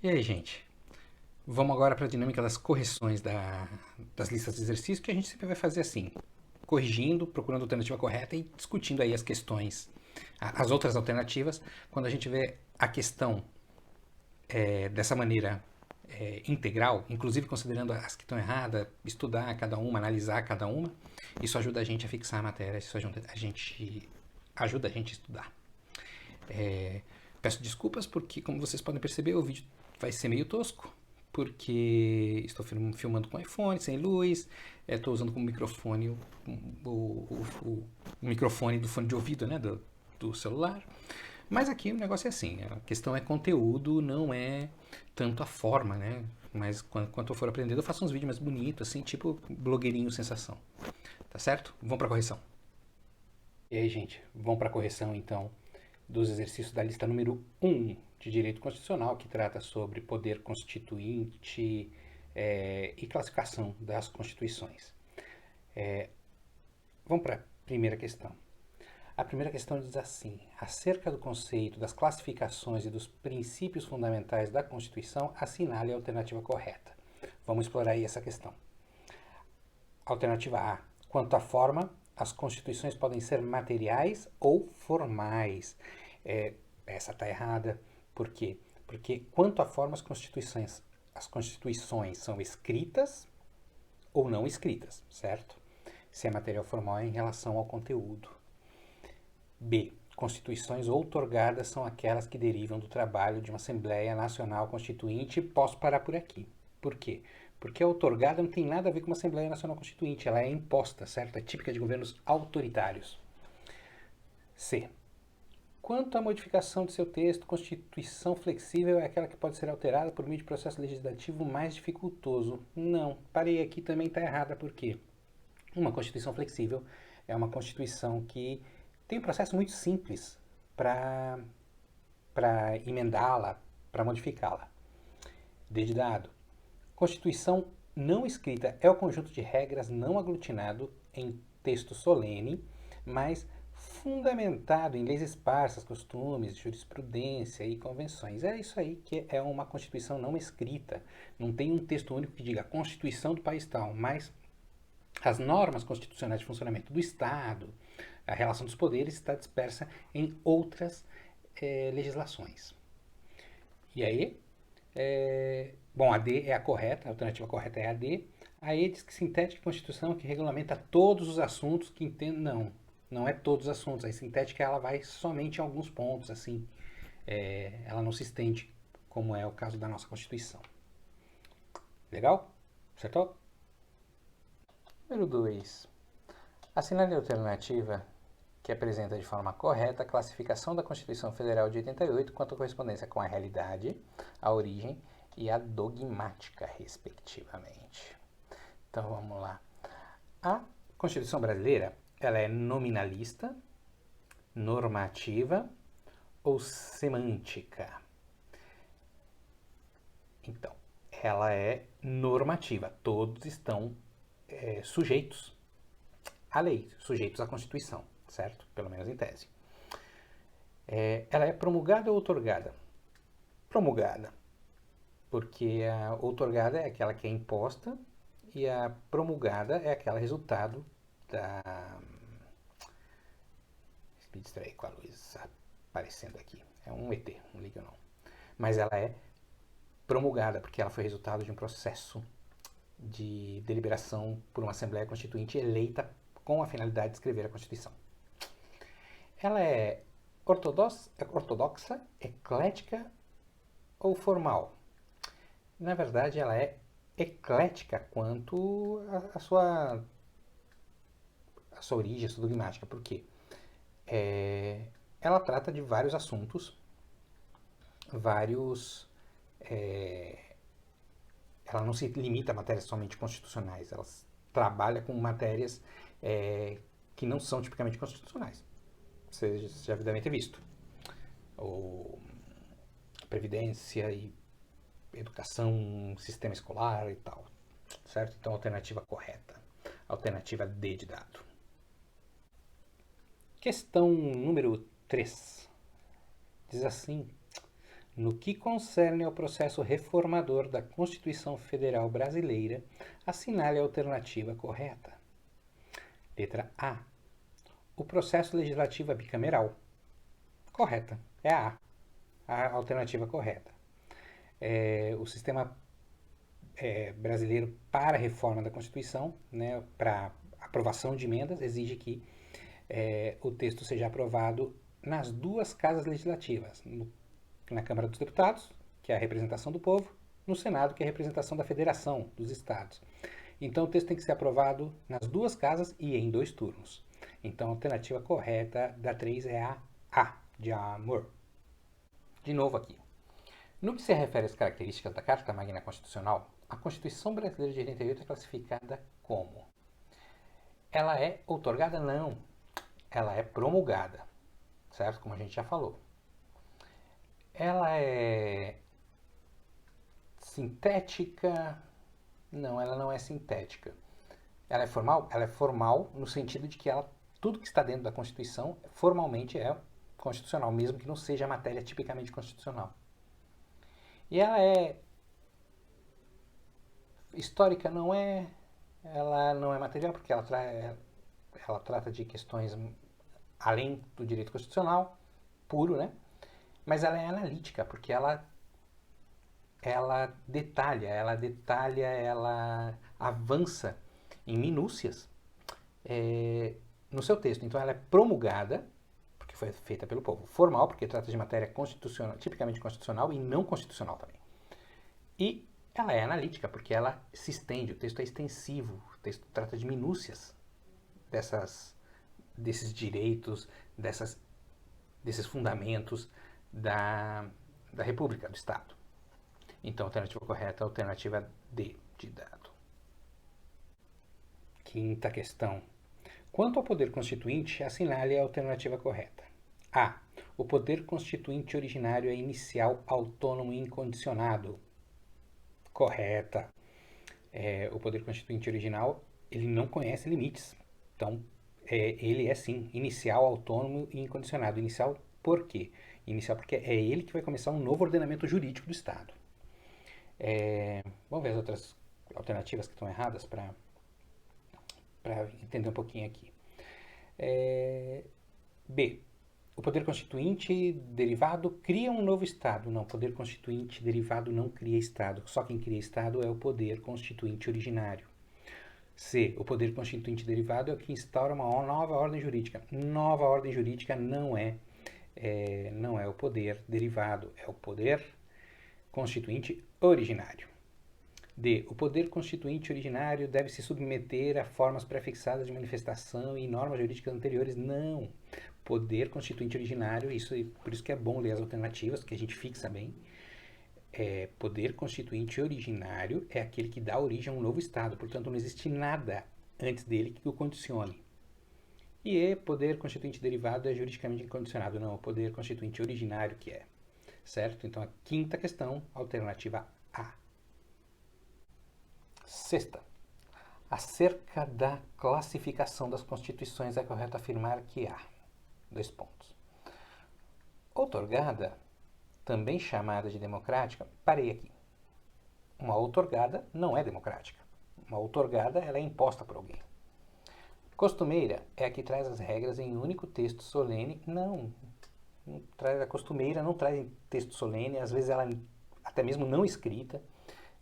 E aí, gente? Vamos agora para a dinâmica das correções das listas de exercícios, que a gente sempre vai fazer assim, corrigindo, procurando a alternativa correta e discutindo aí as questões, as outras alternativas. Quando a gente vê a questão dessa maneira integral, inclusive considerando as que estão erradas, estudar cada uma, analisar cada uma, isso ajuda a gente a fixar a matéria, isso ajuda a gente a estudar. É, Peço desculpas porque, como vocês podem perceber, o vídeo vai ser meio tosco, porque estou filmando com iPhone, sem luz, estou usando como microfone o microfone do fone de ouvido, né, do celular. Mas aqui o negócio é assim, a questão é conteúdo, não é tanto a forma, né? Mas quando eu for aprendendo, eu faço uns vídeos mais bonitos, assim, tipo blogueirinho sensação. Tá certo? Vamos para a correção. E aí, gente, vamos para a correção então dos exercícios da lista número 1 de Direito Constitucional, que trata sobre poder constituinte e classificação das constituições. Vamos para a primeira questão. A primeira questão diz assim: acerca do conceito das classificações e dos princípios fundamentais da Constituição, assinale a alternativa correta. Vamos explorar aí essa questão. Alternativa A. Quanto à forma, as constituições podem ser materiais ou formais. Essa está errada. Por quê? Porque quanto à forma, as constituições são escritas ou não escritas, certo? Se é material formal é em relação ao conteúdo. B. Constituições outorgadas são aquelas que derivam do trabalho de uma Assembleia Nacional Constituinte. Posso parar por aqui. Por quê? Porque a outorgada não tem nada a ver com uma Assembleia Nacional Constituinte, ela é imposta, certo? É típica de governos autoritários. C. Quanto à modificação de seu texto, constituição flexível é aquela que pode ser alterada por meio de processo legislativo mais dificultoso. Não, parei aqui, também está errada, por quê? Uma constituição flexível é uma constituição que tem um processo muito simples para emendá-la, para modificá-la. D de dado. Constituição não escrita é o conjunto de regras não aglutinado em texto solene, mas fundamentado em leis esparsas, costumes, jurisprudência e convenções. É isso aí que é uma Constituição não escrita. Não tem um texto único que diga Constituição do país tal, mas as normas constitucionais de funcionamento do Estado, a relação dos poderes está dispersa em outras legislações. E aí, bom, a D é a correta, a alternativa correta é a D. A E diz que sintética é constituição que regulamenta todos os assuntos que entende. Não, não é todos os assuntos. A sintética ela vai somente em alguns pontos, assim. Ela não se estende, como é o caso da nossa Constituição. Legal? Acertou? Número 2. Assinale a alternativa que apresenta de forma correta a classificação da Constituição Federal de 88 quanto à correspondência com a realidade, a origem e a dogmática, respectivamente. Então vamos lá. A Constituição brasileira ela é nominalista, normativa ou semântica? Então, ela é normativa. Todos estão sujeitos à lei, sujeitos à Constituição, certo? Pelo menos em tese. Ela é promulgada ou outorgada? Promulgada, porque a outorgada é aquela que é imposta e a promulgada é aquela resultado da... Me distraí com a luz aparecendo aqui. É um ET, não liga não. Mas ela é promulgada porque ela foi resultado de um processo de deliberação por uma Assembleia Constituinte eleita com a finalidade de escrever a Constituição. Ela é ortodoxa, eclética ou formal? Na verdade, ela é eclética quanto a sua origem, a sua dogmática. Por quê? Ela trata de vários assuntos, vários... ela não se limita a matérias somente constitucionais, ela trabalha com matérias que não são tipicamente constitucionais. Vocês já devem ter visto. Ou previdência e educação, sistema escolar e tal. Certo? Então, alternativa correta. Alternativa D de dado. Questão número 3. Diz assim: no que concerne ao processo reformador da Constituição Federal Brasileira, assinale a alternativa correta. Letra A. O processo legislativo é bicameral. Correta. É a alternativa correta. O sistema brasileiro para a reforma da Constituição, né, para aprovação de emendas, exige que o texto seja aprovado nas duas casas legislativas, na Câmara dos Deputados, que é a representação do povo, no Senado, que é a representação da Federação dos Estados. Então, o texto tem que ser aprovado nas duas casas e em 2 turnos. Então, a alternativa correta da 3 é a de amor. De novo aqui. No que se refere às características da Carta Magna Constitucional, a Constituição Brasileira de 88 é classificada como? Ela é outorgada? Não. Ela é promulgada, certo? Como a gente já falou. Ela é sintética? Não, ela não é sintética. Ela é formal? Ela é formal no sentido de que tudo que está dentro da Constituição formalmente é constitucional, mesmo que não seja matéria tipicamente constitucional. E ela é histórica? Não é. Ela não é material porque ela trata de questões além do direito constitucional, puro, né? Mas ela é analítica, porque ela detalha, ela avança em minúcias no seu texto. Então ela é promulgada, porque foi feita pelo povo. Formal, porque trata de matéria constitucional, tipicamente constitucional e não constitucional também. E ela é analítica, porque ela se estende, o texto é extensivo, o texto trata de minúcias desses direitos, desses fundamentos da República, do Estado. Então, a alternativa correta é a alternativa D, de dado. Quinta questão. Quanto ao poder constituinte, assinale a alternativa correta. A. O poder constituinte originário é inicial, autônomo e incondicionado. Correta. O poder constituinte original, ele não conhece limites. Então, ele é sim inicial, autônomo e incondicionado. Inicial por quê? Inicial porque é ele que vai começar um novo ordenamento jurídico do Estado. Vamos ver as outras alternativas que estão erradas para entender um pouquinho aqui. B. O poder constituinte derivado cria um novo Estado. Não, o poder constituinte derivado não cria Estado. Só quem cria Estado é o poder constituinte originário. C. O poder constituinte derivado é o que instaura uma nova ordem jurídica. Nova ordem jurídica não é o poder derivado, é o poder constituinte originário. D. O poder constituinte originário deve se submeter a formas prefixadas de manifestação e normas jurídicas anteriores. Não. Poder constituinte originário, por isso que é bom ler as alternativas, que a gente fixa bem. Poder constituinte originário é aquele que dá origem a um novo Estado, portanto não existe nada antes dele que o condicione. E poder constituinte derivado é juridicamente incondicionado. Não, o poder constituinte originário que é. Certo? Então a quinta questão, alternativa A. Sexta. Acerca da classificação das constituições é correto afirmar que há 2 pontos. Outorgada, também chamada de democrática, parei aqui. Uma outorgada não é democrática. Uma outorgada ela é imposta por alguém. Costumeira é a que traz as regras em um único texto solene. Não traz, a costumeira não traz texto solene, às vezes ela até mesmo não escrita.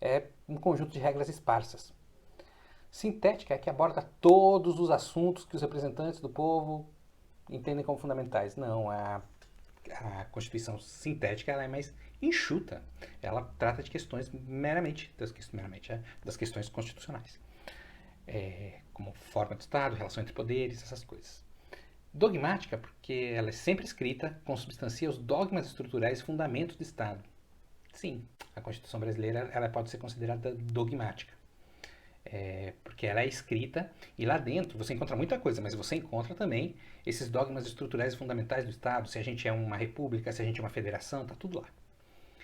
É um conjunto de regras esparsas. Sintética é a que aborda todos os assuntos que os representantes do povo entendem como fundamentais. Não, a Constituição sintética ela é mais enxuta. Ela trata de questões das questões constitucionais. Como forma de Estado, relação entre poderes, essas coisas. Dogmática, porque ela é sempre escrita, consubstancia os dogmas estruturais e fundamentos do Estado. Sim, a Constituição brasileira ela pode ser considerada dogmática. Porque ela é escrita e lá dentro você encontra muita coisa, mas você encontra também esses dogmas estruturais e fundamentais do Estado. Se a gente é uma república, se a gente é uma federação, está tudo lá.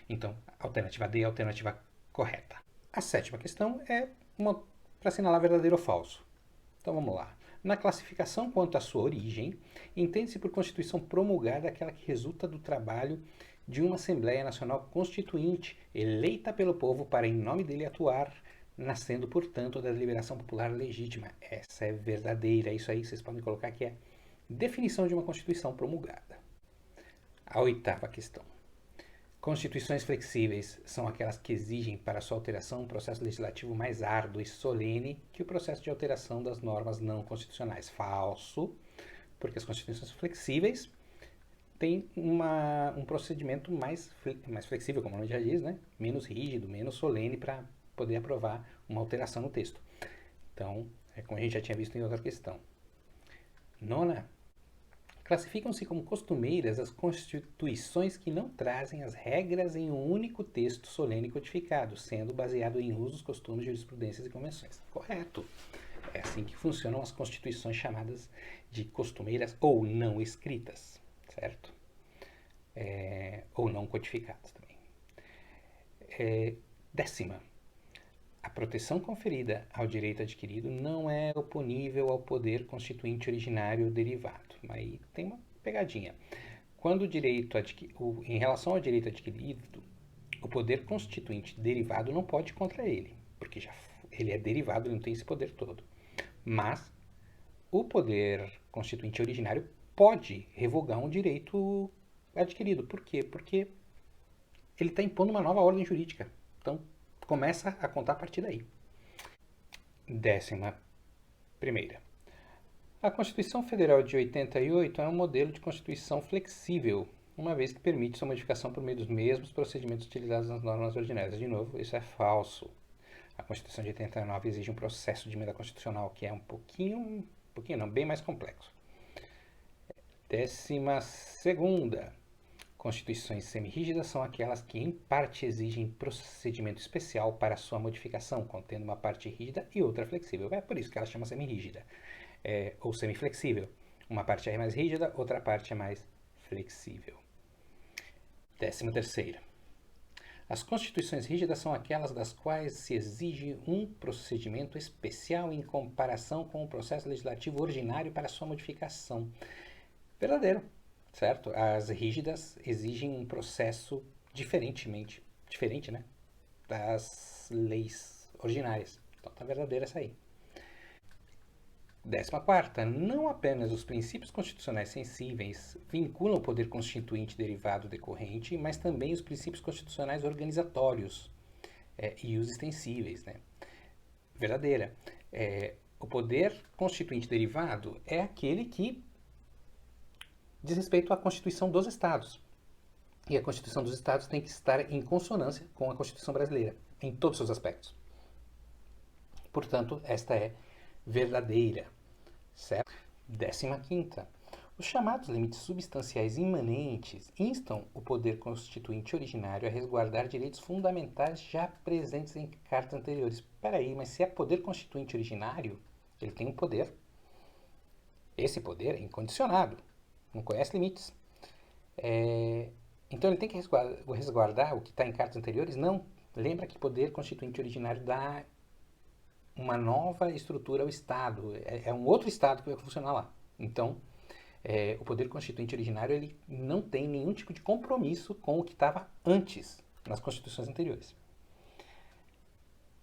Então, a alternativa D é a alternativa correta. A sétima questão é para assinalar verdadeiro ou falso. Então vamos lá. Na classificação quanto à sua origem, entende-se por Constituição promulgada aquela que resulta do trabalho de uma Assembleia Nacional Constituinte, eleita pelo povo para em nome dele atuar, nascendo, portanto, da deliberação popular legítima. Essa é verdadeira, isso aí vocês podem colocar que é definição de uma Constituição promulgada. A oitava questão. Constituições flexíveis são aquelas que exigem para sua alteração um processo legislativo mais árduo e solene que o processo de alteração das normas não constitucionais. Falso, porque as constituições flexíveis têm um procedimento mais flexível, como o nome já diz, né? Menos rígido, menos solene para poder aprovar uma alteração no texto. Então, é como a gente já tinha visto em outra questão. Nona, classificam-se como costumeiras as constituições que não trazem as regras em um único texto solene codificado, sendo baseado em usos, costumes, jurisprudências e convenções. Correto. É assim que funcionam as constituições chamadas de costumeiras ou não escritas, certo? Ou não codificadas também. Décima. A proteção conferida ao direito adquirido não é oponível ao poder constituinte originário ou derivado. Aí tem uma pegadinha. Quando o direito em relação ao direito adquirido, o poder constituinte derivado não pode ir contra ele, porque ele é derivado, ele não tem esse poder todo. Mas o poder constituinte originário pode revogar um direito adquirido. Por quê? Porque ele está impondo uma nova ordem jurídica. Então, começa a contar a partir daí. 11ª. A Constituição Federal de 88 é um modelo de Constituição flexível, uma vez que permite sua modificação por meio dos mesmos procedimentos utilizados nas normas ordinárias. De novo, isso é falso. A Constituição de 89 exige um processo de emenda constitucional que é bem mais complexo. 12ª. Constituições semirrígidas são aquelas que, em parte, exigem procedimento especial para sua modificação, contendo uma parte rígida e outra flexível. É por isso que ela chama semirrígida, ou semiflexível. Uma parte é mais rígida, outra parte é mais flexível. 13ª. As constituições rígidas são aquelas das quais se exige um procedimento especial em comparação com o processo legislativo ordinário para sua modificação. Verdadeiro. Certo? As rígidas exigem um processo diferente, né? Das leis ordinárias. Então tá verdadeira essa aí. 14ª. Não apenas os princípios constitucionais sensíveis vinculam o poder constituinte derivado decorrente, mas também os princípios constitucionais organizatórios e os extensíveis, né? Verdadeira. O poder constituinte derivado é aquele que diz respeito à Constituição dos Estados. E a Constituição dos Estados tem que estar em consonância com a Constituição brasileira, em todos os seus aspectos. Portanto, esta é verdadeira. Certo? 15ª. Os chamados limites substanciais imanentes instam o poder constituinte originário a resguardar direitos fundamentais já presentes em cartas anteriores. Espera aí, mas se é poder constituinte originário, ele tem um poder. Esse poder é incondicionado. Não conhece limites. Então ele tem que resguardar o que está em cartas anteriores? Não. Lembra que poder constituinte originário dá uma nova estrutura ao Estado. É um outro Estado que vai funcionar lá. Então, o poder constituinte originário ele não tem nenhum tipo de compromisso com o que estava antes, nas constituições anteriores.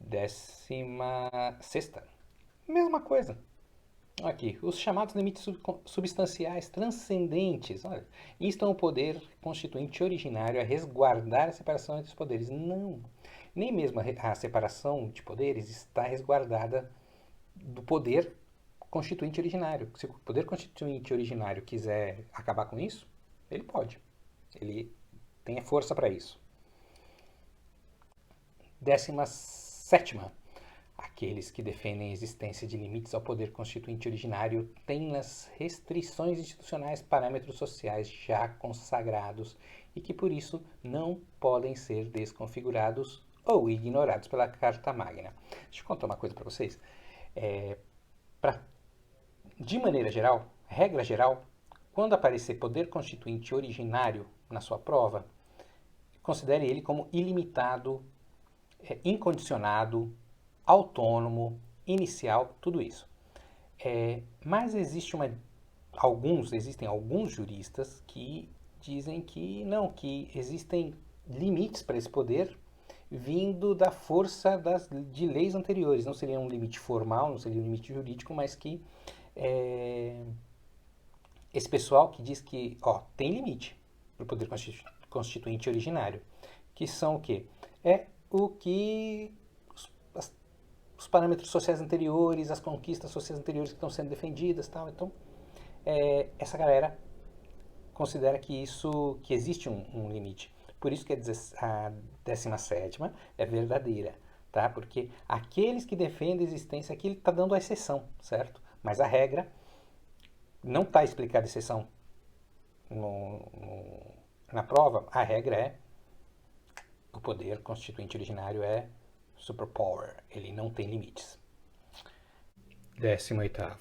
16ª. Mesma coisa. Aqui, os chamados limites substanciais transcendentes, olha, instam o poder constituinte originário a resguardar a separação entre os poderes. Não, nem mesmo a separação de poderes está resguardada do poder constituinte originário. Se o poder constituinte originário quiser acabar com isso, ele pode. Ele tem a força para isso. 17ª. Aqueles que defendem a existência de limites ao poder constituinte originário têm nas restrições institucionais parâmetros sociais já consagrados e que, por isso, não podem ser desconfigurados ou ignorados pela Carta Magna. Deixa eu contar uma coisa para vocês. De maneira geral, regra geral, quando aparecer poder constituinte originário na sua prova, considere ele como ilimitado, incondicionado, autônomo, inicial, tudo isso. Mas existem alguns juristas que dizem que não, que existem limites para esse poder vindo da força de leis anteriores. Não seria um limite formal, não seria um limite jurídico, mas que esse pessoal que diz que tem limite para o poder constituinte originário, que são o quê? É o que os parâmetros sociais anteriores, as conquistas sociais anteriores que estão sendo defendidas, tal. Então, essa galera considera que existe um limite. Por isso que a 17ª é verdadeira, tá? Porque aqueles que defendem a existência aqui, ele está dando a exceção, certo? Mas a regra não está explicada a exceção na prova. A regra é o poder constituinte originário é superpower, ele não tem limites. 18º.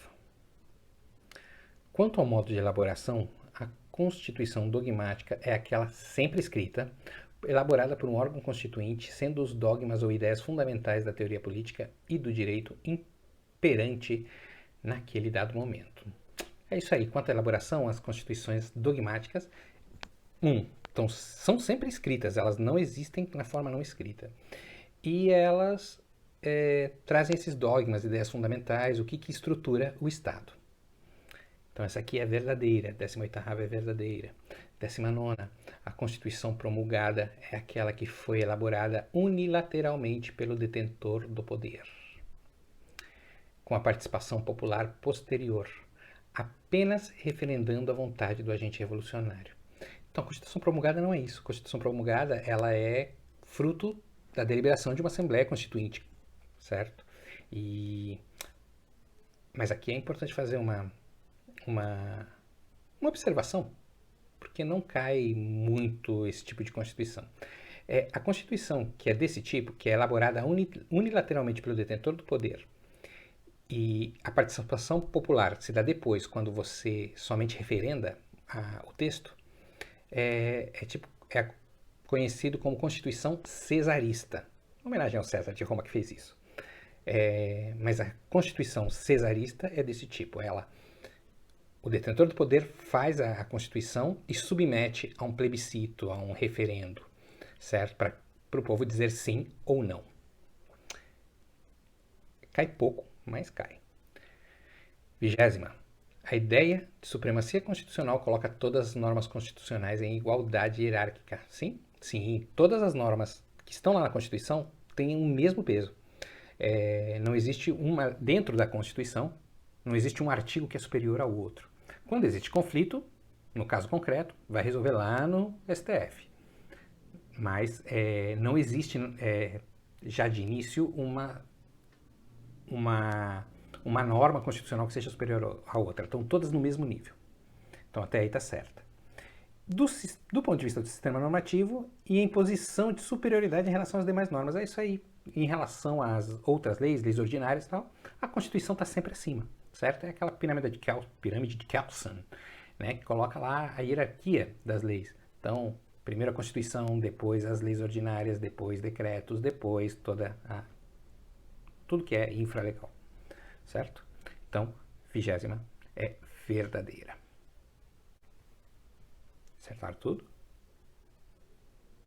Quanto ao modo de elaboração, a Constituição dogmática é aquela sempre escrita, elaborada por um órgão constituinte, sendo os dogmas ou ideias fundamentais da teoria política e do direito imperante naquele dado momento. É isso aí. Quanto à elaboração, as constituições dogmáticas, então, são sempre escritas, elas não existem na forma não escrita. E elas trazem esses dogmas, ideias fundamentais, o que estrutura o Estado. Então, essa aqui é verdadeira, 18ª é verdadeira. 19ª, a Constituição promulgada é aquela que foi elaborada unilateralmente pelo detentor do poder, com a participação popular posterior, apenas referendando a vontade do agente revolucionário. Então, a Constituição promulgada não é isso. A Constituição promulgada, ela é fruto da deliberação de uma Assembleia Constituinte, certo? Mas aqui é importante fazer uma observação, porque não cai muito esse tipo de Constituição. A Constituição que é desse tipo, que é elaborada unilateralmente pelo detentor do poder, e a participação popular se dá depois, quando você somente referenda o texto, é conhecido como Constituição Cesarista. Em homenagem ao César de Roma que fez isso. Mas a Constituição Cesarista é desse tipo. O detentor do poder faz a Constituição e submete a um plebiscito, a um referendo, certo? Para o povo dizer sim ou não. Cai pouco, mas cai. 20ª. A ideia de supremacia constitucional coloca todas as normas constitucionais em igualdade hierárquica. Sim? Sim. Todas as normas que estão lá na Constituição têm o mesmo peso. Não existe dentro da Constituição, não existe um artigo que é superior ao outro. Quando existe conflito, no caso concreto, vai resolver lá no STF. Mas não existe já de início uma norma constitucional que seja superior à outra. Estão todas no mesmo nível. Então até aí está certa. Do ponto de vista do sistema normativo e em posição de superioridade em relação às demais normas. É isso aí. Em relação às outras leis ordinárias e tal, a Constituição está sempre acima, certo? É aquela pirâmide de Kelsen, né, que coloca lá a hierarquia das leis. Então, primeiro a Constituição, depois as leis ordinárias, depois decretos, depois tudo que é infralegal, certo? Então, 20ª é verdadeira. Acertaram tudo?